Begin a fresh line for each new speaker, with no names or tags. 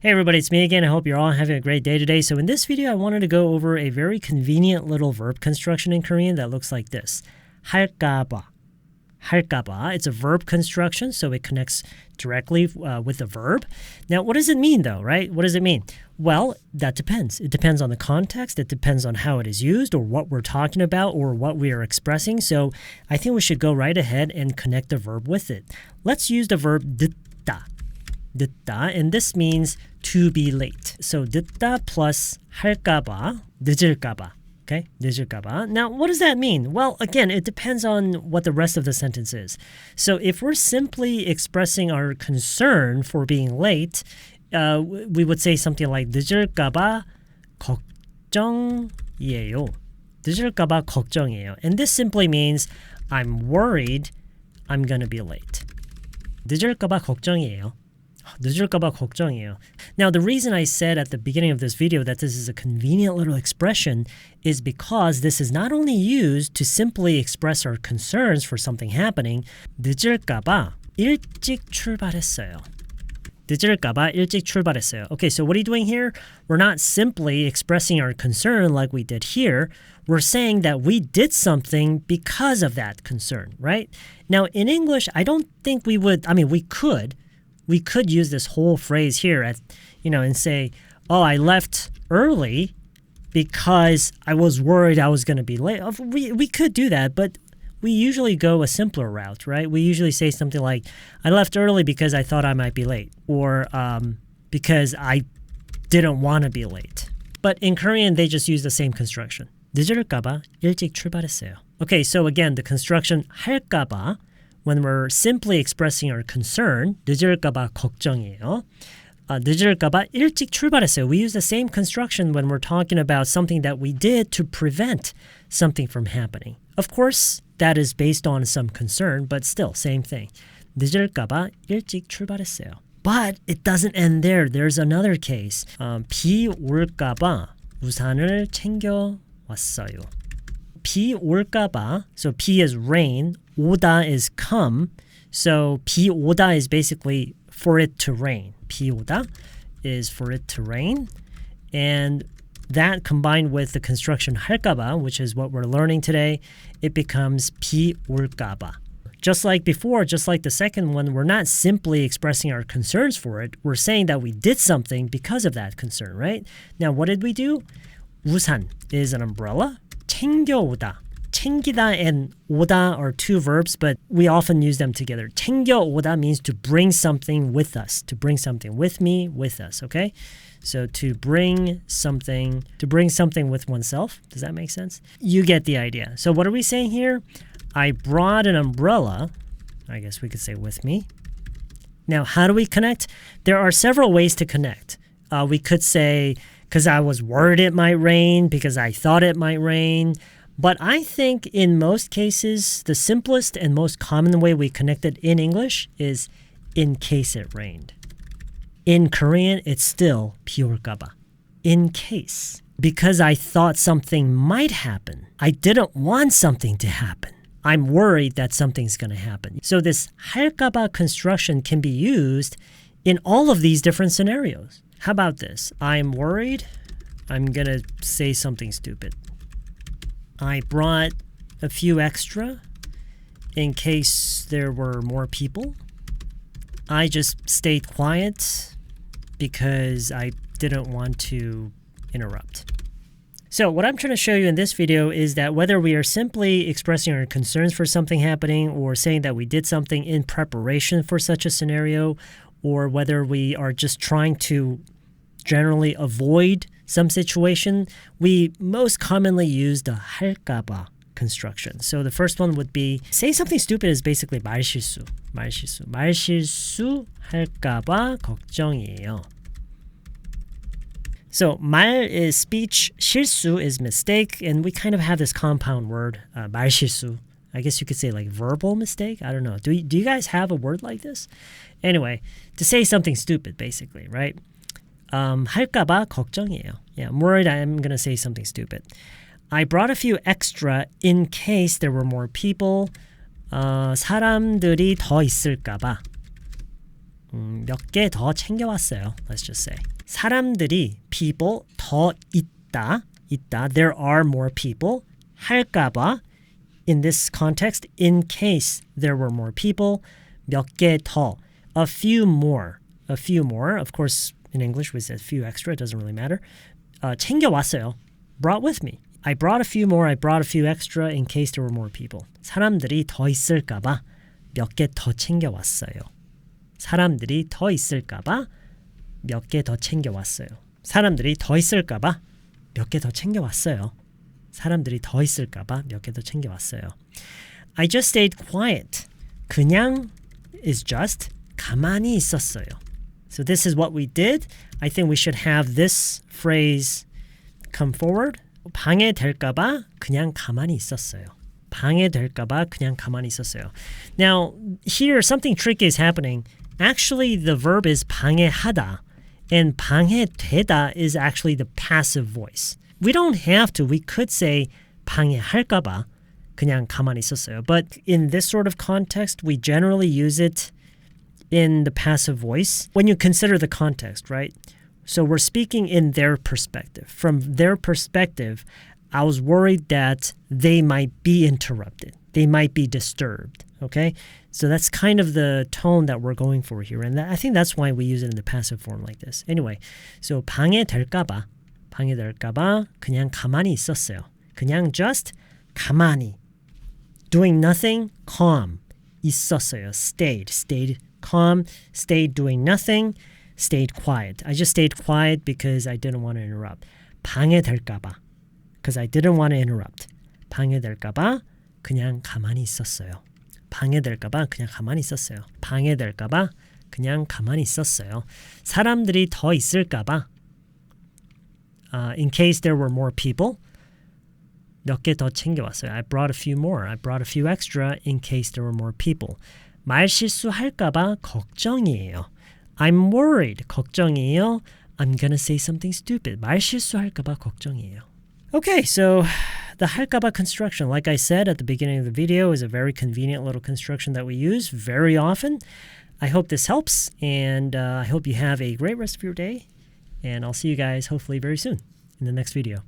Hey everybody, it's me again. I hope you're all having a great day today. So in this video, I wanted to go over a very convenient little verb construction in Korean that looks like this. 할까봐. 할까봐. It's a verb construction, so it connects directly with the verb. Now, what does it mean though, right? What does it mean? Well, that depends. It depends on the context. It depends on how it is used or what we're talking about or what we are expressing. So I think we should go right ahead and connect the verb with it. Let's use the verb 듣다. 늦다, and this means to be late. So 늦다 plus 할까봐, 늦을까봐. Okay, 늦을까봐. Now, what does that mean? Well, again, it depends on what the rest of the sentence is. So if we're simply expressing our concern for being late, we would say something like 늦을까봐 걱정이에요. 늦을까봐 걱정이에요. And this simply means I'm worried I'm going to be late. 늦을까봐 걱정이에요. 늦을까봐 걱정이에요. Now, the reason I said at the beginning of this video that this is a convenient little expression is because this is not only used to simply express our concerns for something happening. 늦을까봐 일찍 출발했어요. 늦을까봐 일찍 출발했어요. Okay, so what are you doing here? We're not simply expressing our concern like we did here. We're saying that we did something because of that concern, right? Now, in English, I don't think we would, we could use this whole phrase here and say, oh, I left early because I was worried I was going to be late. We could do that, but we usually go a simpler route, right? We usually say something like, I left early because I thought I might be late, or because I didn't want to be late. But in Korean, they just use the same construction. 늦을까봐 일찍 출발했어요. Okay, so again, the construction 할까봐, when we're simply expressing our concern, 늦을까봐 걱정이에요. 늦을까봐 일찍 출발했어요. We use the same construction when we're talking about something that we did to prevent something from happening. Of course, that is based on some concern, but still, same thing. 늦을까봐 일찍 출발했어요. But it doesn't end there. There's another case. 비 올까봐 우산을 챙겨왔어요. 비 올까봐, so 비 is rain, 오다 is come, so 비 오다 is basically for it to rain. 비 오다 is for it to rain, and that combined with the construction 할까봐, which is what we're learning today, it becomes 비 올까봐. Just like before, just like the second one, we're not simply expressing our concerns for it. We're saying that we did something because of that concern, right? Now, what did we do? 우산 is an umbrella. 챙겨오다. 챙기다 and 오다 are two verbs, but we often use them together. 챙겨오다 means to bring something with us, to bring something with me, with us, okay? So to bring something with oneself. Does that make sense? You get the idea. So what are we saying here? I brought an umbrella. I guess we could say with me. Now, how do we connect? There are several ways to connect. We could say, because I was worried it might rain, because I thought it might rain. But I think in most cases, the simplest and most common way we connect it in English is in case it rained. In Korean, it's still 비 올까봐. In case. Because I thought something might happen. I didn't want something to happen. I'm worried that something's going to happen. So this 할까봐 construction can be used in all of these different scenarios. How about this? I'm worried. I'm going to say something stupid. I brought a few extra in case there were more people. I just stayed quiet because I didn't want to interrupt. So what I'm trying to show you in this video is that whether we are simply expressing our concerns for something happening or saying that we did something in preparation for such a scenario, or whether we are just trying to generally avoid some situation, we most commonly use the 할까봐 construction. So the first one would be, say something stupid is basically 말실수. 말실수 할까봐 걱정이에요. So 말 is speech, 실수 is mistake, and we kind of have this compound word, 말실수. I guess you could say like verbal mistake. I don't know. Do you guys have a word like this? Anyway, to say something stupid, basically, right? 할까봐 걱정이에요. Yeah, I'm worried I'm going to say something stupid. I brought a few extra in case there were more people. 사람들이 더 있을까봐. 몇 개 더 챙겨왔어요. Let's just say. 사람들이 people 더 있다. There are more people. 할까봐 in this context, in case there were more people. 몇 개 더. A few more. Of course, in English we said few extra. It doesn't really matter. 챙겨왔어요. Brought with me. I brought a few more. I brought a few extra in case there were more people. 사람들이 더 있을까봐 몇 개 더 챙겨왔어요. 사람들이 더 있을까봐 몇 개 더 챙겨왔어요. 사람들이 더 있을까봐 몇 개 더 챙겨왔어요. 사람들이 더 있을까봐 몇 개 더 챙겨왔어요. I just stayed quiet. 그냥 is just 가만히 있었어요. So this is what we did. I think we should have this phrase come forward. 방해될까봐 그냥 가만히 있었어요. 방해될까봐 그냥 가만히 있었어요. Now, here something tricky is happening. Actually, the verb is 방해하다, and 방해되다 is actually the passive voice. We don't have to. We could say 방해할까봐 그냥 가만히 있었어요. But in this sort of context, we generally use it in the passive voice when you consider the context, right? So we're speaking in their perspective. From their perspective, I was worried that they might be interrupted. They might be disturbed, okay? So that's kind of the tone that we're going for here. And I think that's why we use it in the passive form like this. Anyway, so 방해될까봐 그냥 가만히 있었어요. 그냥 just 가만히. Doing nothing, calm. 있었어요. Stayed calm, stayed doing nothing, stayed quiet. I just stayed quiet because I didn't want to interrupt. 방해될까봐. Because I didn't want to interrupt. 방해될까봐 그냥 가만히 있었어요. 방해될까봐 그냥 가만히 있었어요. 방해될까봐 그냥 가만히 있었어요. 사람들이 더 있을까봐 in case there were more people 몇 개 더 챙겨왔어요. I brought a few more. I brought a few extra in case there were more people. 말실수할까봐 걱정이에요. I'm worried. 걱정이에요. I'm gonna say something stupid. 말실수할까봐 걱정이에요. Okay, so the 할까봐 construction, like I said at the beginning of the video, is a very convenient little construction that we use very often. I hope this helps, and I hope you have a great rest of your day, and I'll see you guys hopefully very soon in the next video.